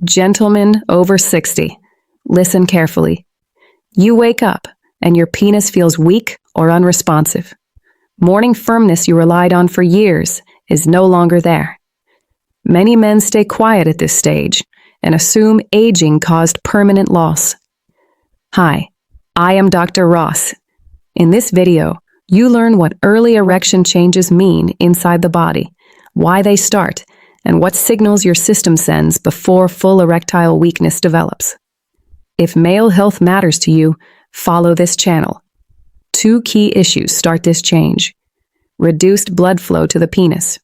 Gentlemen over 60, listen carefully. You wake up and your penis feels weak or unresponsive. Morning firmness you relied on for years is no longer there. Many men stay quiet at this stage and assume aging caused permanent loss. Hi, I am Dr. Ross. In this video, you learn what early erection changes mean inside the body, why they start, and what signals your system sends before full erectile weakness develops. If male health matters to you, follow this channel. 2 key issues start this change: reduced blood flow to the penis,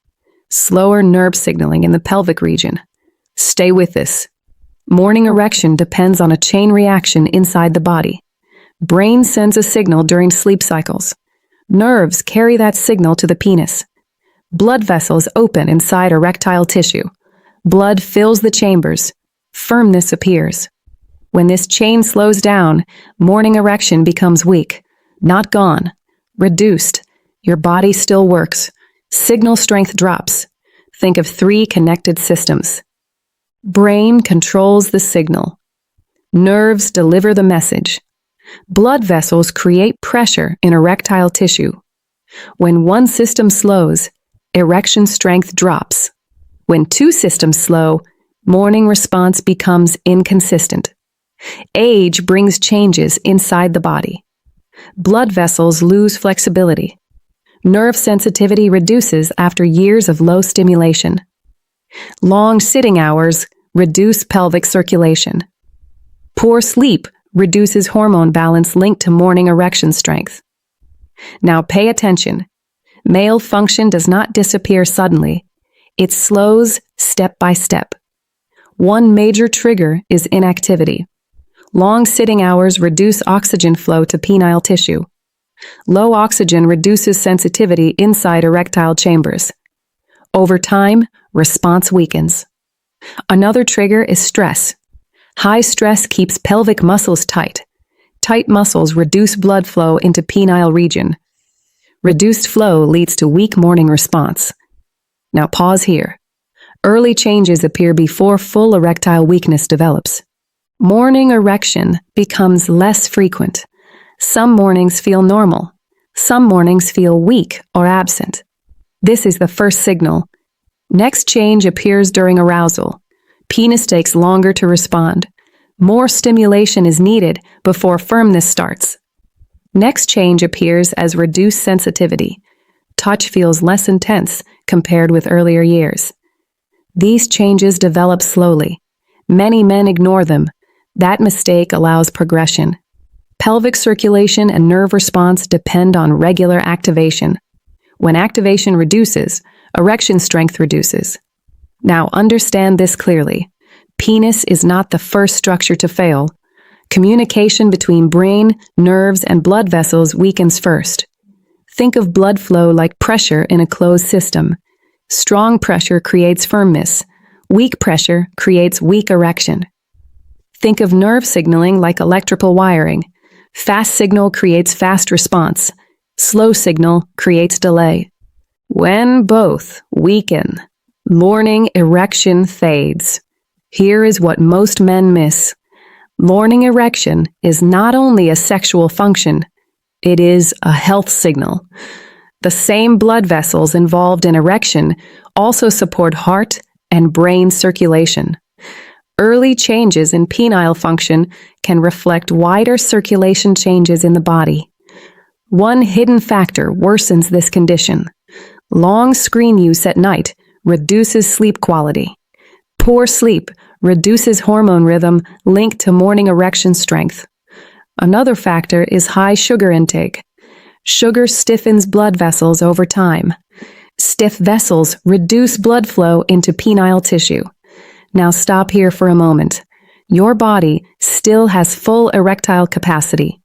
slower nerve signaling in the pelvic region. Stay with this. Morning erection depends on a chain reaction inside the body. Brain sends a signal during sleep cycles. Nerves carry that signal to the penis. Blood vessels open inside erectile tissue. Blood fills the chambers. Firmness appears. When this chain slows down, morning erection becomes weak, not gone, reduced. Your body still works. Signal strength drops. Think of 3 connected systems. Brain controls the signal. Nerves deliver the message. Blood vessels create pressure in erectile tissue. When one system slows, erection strength drops. When 2 systems slow, morning response becomes inconsistent. Age brings changes inside the body. Blood vessels lose flexibility. Nerve sensitivity reduces after years of low stimulation. Long sitting hours reduce pelvic circulation. Poor sleep reduces hormone balance linked to morning erection strength. Now pay attention. Male function does not disappear suddenly. It slows step by step. One major trigger is inactivity. Long sitting hours reduce oxygen flow to penile tissue. Low oxygen reduces sensitivity inside erectile chambers. Over time, response weakens. Another trigger is stress. High stress keeps pelvic muscles tight. Tight muscles reduce blood flow into penile region. Reduced flow leads to weak morning response. Now pause here. Early changes appear before full erectile weakness develops. Morning erection becomes less frequent. Some mornings feel normal. Some mornings feel weak or absent. This is the first signal. Next change appears during arousal. Penis takes longer to respond. More stimulation is needed before firmness starts. Next change appears as reduced sensitivity. Touch feels less intense compared with earlier years. These changes develop slowly. Many men ignore them. That mistake allows progression. Pelvic circulation and nerve response depend on regular activation. When activation reduces, erection strength reduces. Now understand this clearly. Penis is not the first structure to fail. Communication between brain, nerves, and blood vessels weakens first. Think of blood flow like pressure in a closed system. Strong pressure creates firmness. Weak pressure creates weak erection. Think of nerve signaling like electrical wiring. Fast signal creates fast response. Slow signal creates delay. When both weaken, morning erection fades. Here is what most men miss. Morning erection is not only a sexual function, it is a health signal. The same blood vessels involved in erection also support heart and brain circulation. Early changes in penile function can reflect wider circulation changes in the body. One hidden factor worsens this condition. Long screen use at night reduces sleep quality. Poor sleep reduces hormone rhythm linked to morning erection strength. Another factor is high sugar intake. Sugar stiffens blood vessels over time. Stiff vessels reduce blood flow into penile tissue. Now stop here for a moment. Your body still has full erectile capacity.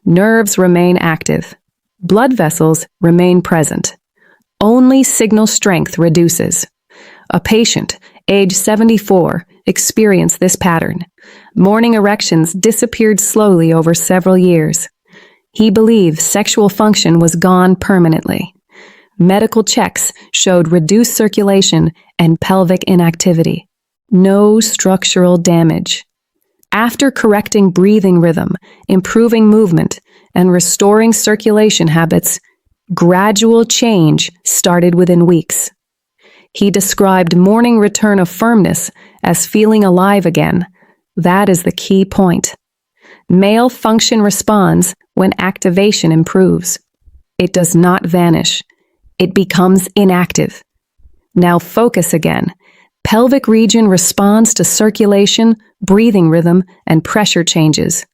Nerves remain active. Blood vessels remain present. Only signal strength reduces. A patient, age 74, experienced this pattern. Morning erections disappeared slowly over several years. He believed sexual function was gone permanently. Medical checks showed reduced circulation and pelvic inactivity. No structural damage. After correcting breathing rhythm, improving movement, and restoring circulation habits, gradual change started within weeks. He described morning return of firmness as feeling alive again. That is the key point. Male function responds when activation improves. It does not vanish. It becomes inactive. Now focus again. Pelvic region responds to circulation, breathing rhythm, and pressure changes.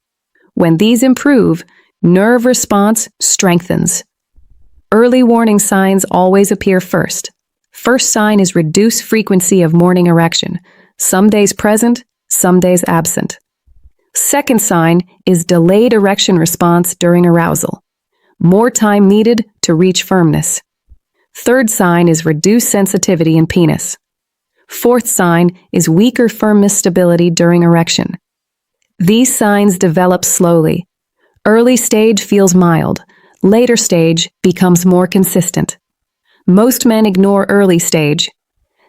When these improve, nerve response strengthens. Early warning signs always appear first. First sign is reduced frequency of morning erection, some days present, some days absent. Second sign is delayed erection response during arousal, more time needed to reach firmness. Third sign is reduced sensitivity in penis. Fourth sign is weaker firmness stability during erection. These signs develop slowly. Early stage feels mild. Later stage becomes more consistent. Most men ignore early stage.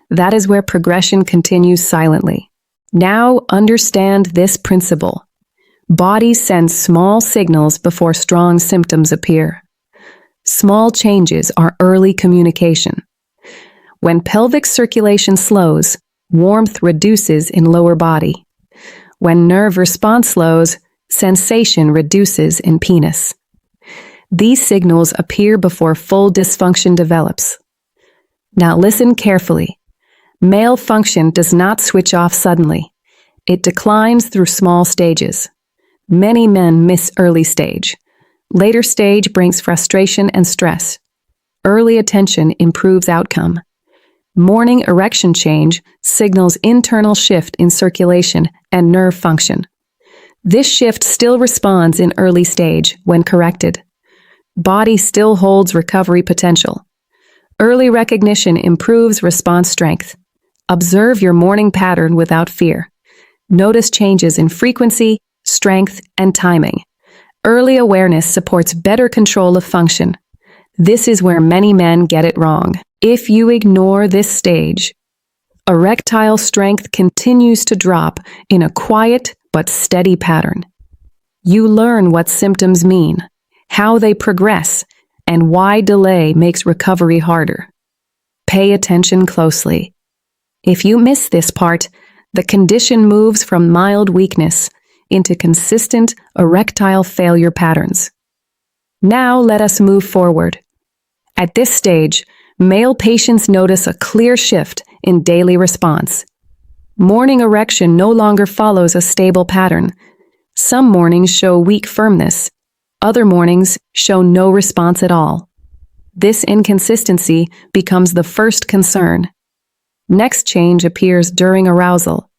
That is where progression continues silently. Now understand this principle. Body sends small signals before strong symptoms appear. Small changes are early communication. When pelvic circulation slows, warmth reduces in lower body. When nerve response slows, sensation reduces in penis. These signals appear before full dysfunction develops. Now listen carefully. Male function does not switch off suddenly. It declines through small stages. Many men miss early stage. Later stage brings frustration and stress. Early attention improves outcome. Morning erection change signals internal shift in circulation and nerve function. This shift still responds in early stage when corrected. Body still holds recovery potential. Early recognition improves response strength. Observe your morning pattern without fear. Notice changes in frequency, strength, and timing. Early awareness supports better control of function. This is where many men get it wrong. If you ignore this stage, erectile strength continues to drop in a quiet but steady pattern. You learn what symptoms mean, how they progress, and why delay makes recovery harder. Pay attention closely. If you miss this part, the condition moves from mild weakness into consistent erectile failure patterns. Now let us move forward. At this stage, male patients notice a clear shift in daily response. Morning erection no longer follows a stable pattern. Some mornings show weak firmness. Other mornings show no response at all. This inconsistency becomes the first concern. Next change appears during arousal.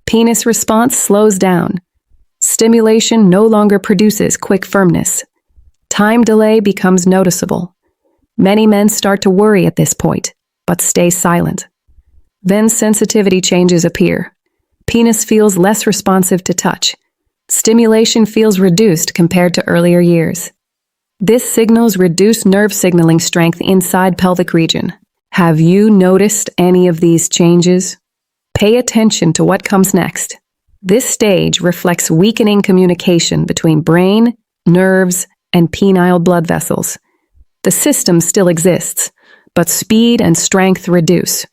Penis response slows down. Stimulation no longer produces quick firmness. Time delay becomes noticeable. Many men start to worry at this point, but stay silent. Then sensitivity changes appear. Penis feels less responsive to touch. Stimulation feels reduced compared to earlier years. This signals reduced nerve signaling strength inside pelvic region. Have you noticed any of these changes? Pay attention to what comes next. This stage reflects weakening communication between brain, nerves, and penile blood vessels. The system still exists, but speed and strength reduce.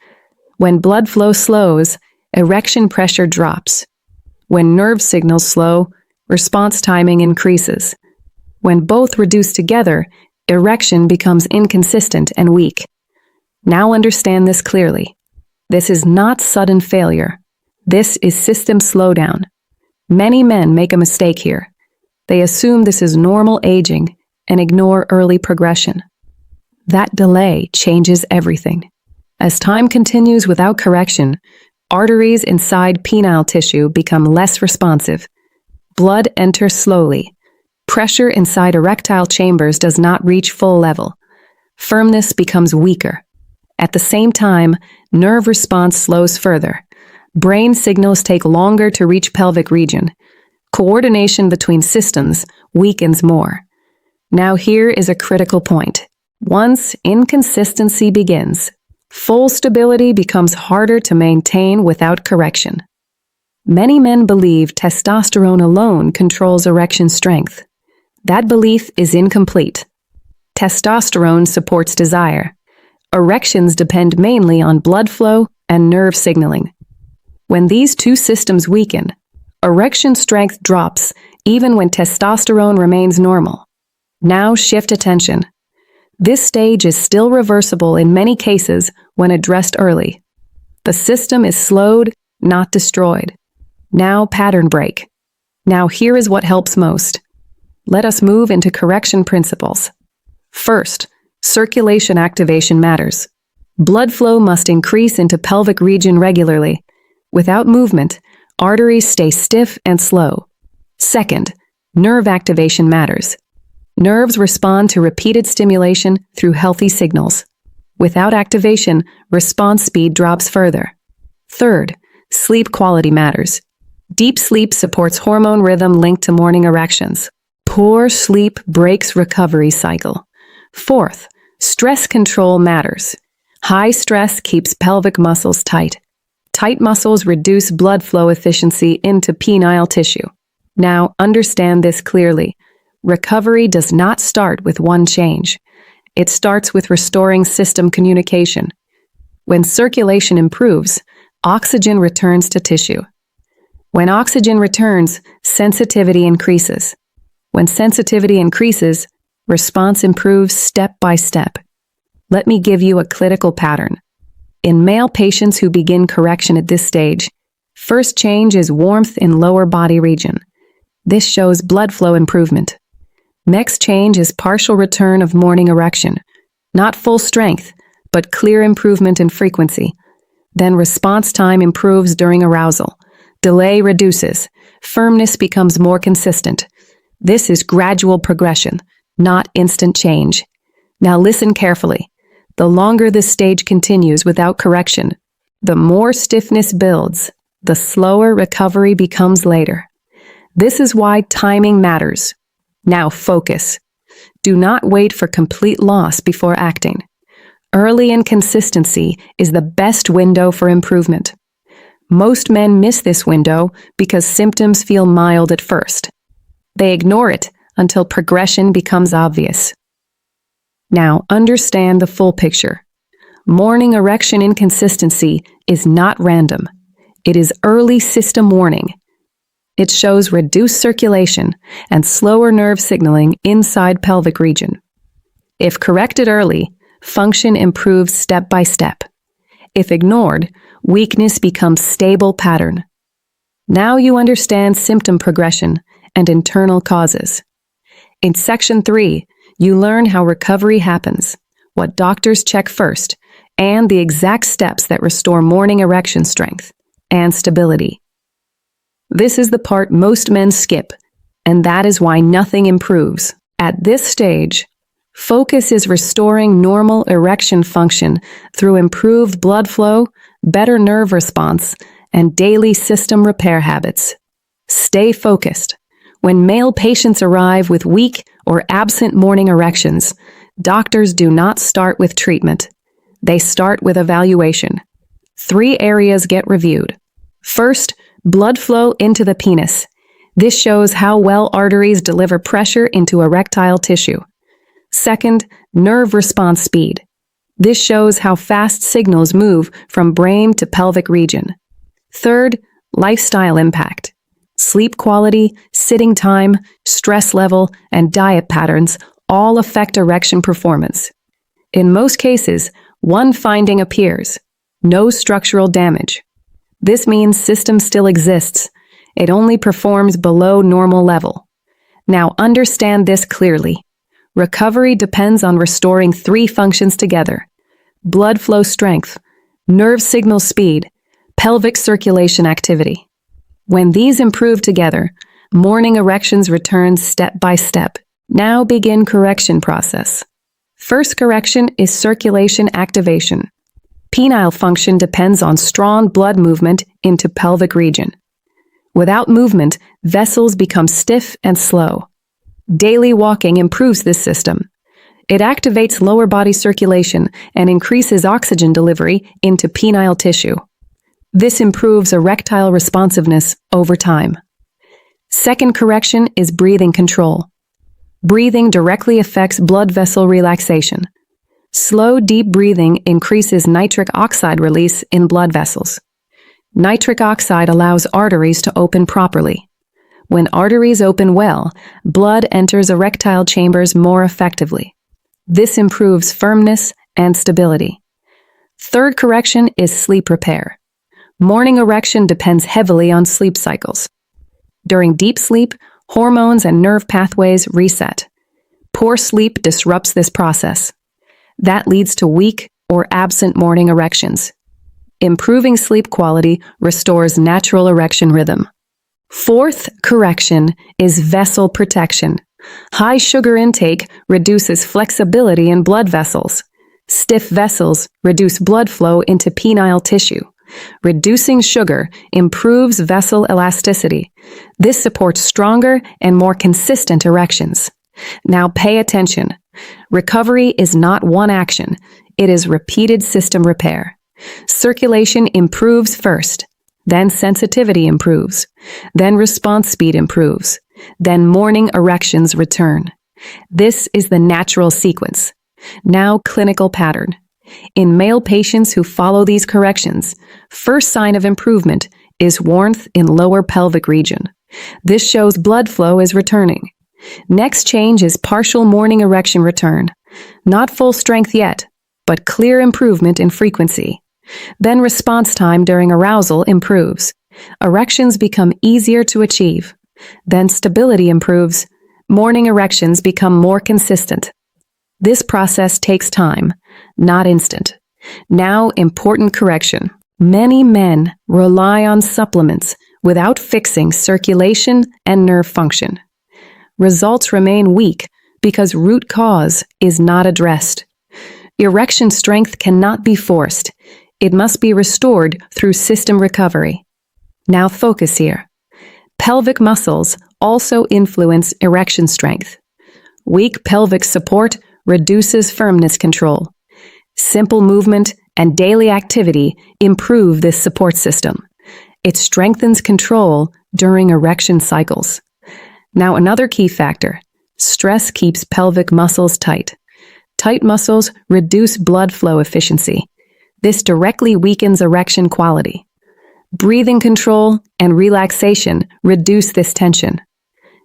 When blood flow slows, erection pressure drops. When nerve signals slow, response timing increases. When both reduce together, erection becomes inconsistent and weak. Now understand this clearly. This is not sudden failure. This is system slowdown. Many men make a mistake here. They assume this is normal aging and ignore early progression. That delay changes everything. As time continues without correction, arteries inside penile tissue become less responsive. Blood enters slowly. Pressure inside erectile chambers does not reach full level. Firmness becomes weaker. At the same time, nerve response slows further. Brain signals take longer to reach pelvic region. Coordination between systems weakens more. Now here is a critical point. Once inconsistency begins, Full stability becomes harder to maintain without correction. Many men believe testosterone alone controls erection strength. That belief is incomplete. Testosterone supports desire. Erections depend mainly on blood flow and nerve signaling. When these two systems weaken, erection strength drops even when testosterone remains normal. Now shift attention. This stage is still reversible in many cases when addressed early. The system is slowed, not destroyed. Now pattern break. Now here is what helps most. Let us move into correction principles. First, circulation activation matters. Blood flow must increase into pelvic region regularly. Without movement, arteries stay stiff and slow. Second, nerve activation matters. Nerves respond to repeated stimulation through healthy signals. Without activation, response speed drops further. Third, sleep quality matters. Deep sleep supports hormone rhythm linked to morning erections. Poor sleep breaks recovery cycle. Fourth, stress control matters. High stress keeps pelvic muscles tight. Tight muscles reduce blood flow efficiency into penile tissue. Now, understand this clearly. Recovery does not start with one change. It starts with restoring system communication. When circulation improves, oxygen returns to tissue. When oxygen returns, sensitivity increases. When sensitivity increases, response improves step by step. Let me give you a clinical pattern. In male patients who begin correction at this stage, first change is warmth in lower body region. This shows blood flow improvement. Next change is partial return of morning erection. Not full strength, but clear improvement in frequency. Then response time improves during arousal. Delay reduces. Firmness becomes more consistent. This is gradual progression, not instant change. Now listen carefully. The longer this stage continues without correction, the more stiffness builds, the slower recovery becomes later. This is why timing matters. Now focus. Do not wait for complete loss before acting. Early inconsistency is the best window for improvement. Most men miss this window because symptoms feel mild at first. They ignore it until progression becomes obvious. Now, understand the full picture. Morning erection inconsistency is not random. It is early system warning. It shows reduced circulation and slower nerve signaling inside pelvic region. If corrected early, function improves step by step. If ignored, weakness becomes stable pattern. Now you understand symptom progression and internal causes. In Section 3, you learn how recovery happens, what doctors check first, and the exact steps that restore morning erection strength and stability. This is the part most men skip, and that is why nothing improves. At this stage, focus is restoring normal erection function through improved blood flow, better nerve response, and daily system repair habits. Stay focused. When male patients arrive with weak or absent morning erections, doctors do not start with treatment. They start with evaluation. 3 areas get reviewed. First, blood flow into the penis. This shows how well arteries deliver pressure into erectile tissue. Second, nerve response speed. This shows how fast signals move from brain to pelvic region. Third, lifestyle impact. Sleep quality, sitting time, stress level, and diet patterns all affect erection performance. In most cases, one finding appears: no structural damage. This means system still exists. It only performs below normal level. Now understand this clearly. Recovery depends on restoring 3 functions together: blood flow strength, nerve signal speed, pelvic circulation activity. When these improve together, morning erections return step by step. Now begin correction process. First correction is circulation activation. Penile function depends on strong blood movement into pelvic region. Without movement, vessels become stiff and slow. Daily walking improves this system. It activates lower body circulation and increases oxygen delivery into penile tissue. This improves erectile responsiveness over time. Second correction is breathing control. Breathing directly affects blood vessel relaxation. Slow, deep breathing increases nitric oxide release in blood vessels. Nitric oxide allows arteries to open properly. When arteries open well, blood enters erectile chambers more effectively. This improves firmness and stability. Third correction is sleep repair. Morning erection depends heavily on sleep cycles. During deep sleep, hormones and nerve pathways reset. Poor sleep disrupts this process. That leads to weak or absent morning erections. Improving sleep quality restores natural erection rhythm. Fourth correction is vessel protection. High sugar intake reduces flexibility in blood vessels. Stiff vessels reduce blood flow into penile tissue. Reducing sugar improves vessel elasticity. This supports stronger and more consistent erections. Now pay attention. Recovery is not one action. It is repeated system repair. Circulation improves first, then sensitivity improves, then response speed improves, then morning erections return. This is the natural sequence. Now clinical pattern. In male patients who follow these corrections, first sign of improvement is warmth in lower pelvic region. This shows blood flow is returning. Next change is partial morning erection return. Not full strength yet, but clear improvement in frequency. Then response time during arousal improves. Erections become easier to achieve. Then stability improves. Morning erections become more consistent. This process takes time, not instant. Now, important correction. Many men rely on supplements without fixing circulation and nerve function. Results remain weak because root cause is not addressed. Erection strength cannot be forced. It must be restored through system recovery. Now focus here. Pelvic muscles also influence erection strength. Weak pelvic support reduces firmness control. Simple movement and daily activity improve this support system. It strengthens control during erection cycles. Now another key factor. Stress keeps pelvic muscles tight. Tight muscles reduce blood flow efficiency. This directly weakens erection quality. Breathing control and relaxation reduce this tension.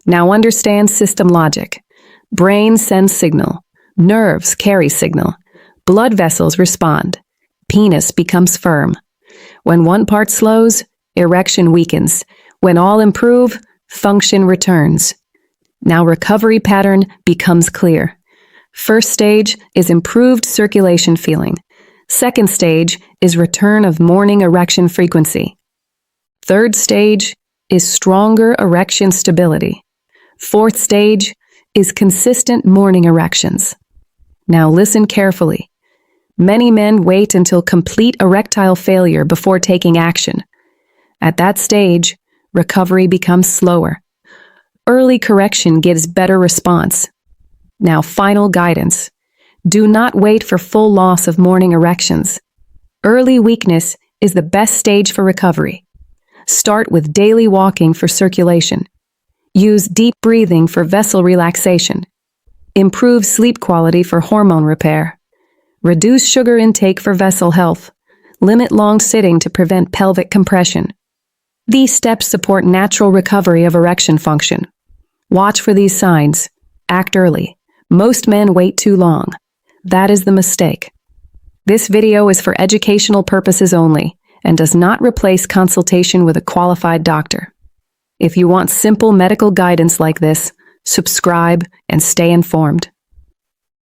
Now understand system logic. Brain sends signal. Nerves carry signal. Blood vessels respond. Penis becomes firm. When one part slows, erection weakens. When all improve, function returns. Now recovery pattern becomes clear. First stage is improved circulation feeling. Second stage is return of morning erection frequency. Third stage is stronger erection stability. Fourth stage is consistent morning erections. Now listen carefully. Many men wait until complete erectile failure before taking action. At that stage, recovery becomes slower. Early correction gives better response. Now final guidance. Do not wait for full loss of morning erections. Early weakness is the best stage for recovery. Start with daily walking for circulation. Use deep breathing for vessel relaxation. Improve sleep quality for hormone repair. Reduce sugar intake for vessel health. Limit long sitting to prevent pelvic compression. These steps support natural recovery of erection function. Watch for these signs. Act early. Most men wait too long. That is the mistake. This video is for educational purposes only and does not replace consultation with a qualified doctor. If you want simple medical guidance like this, subscribe and stay informed.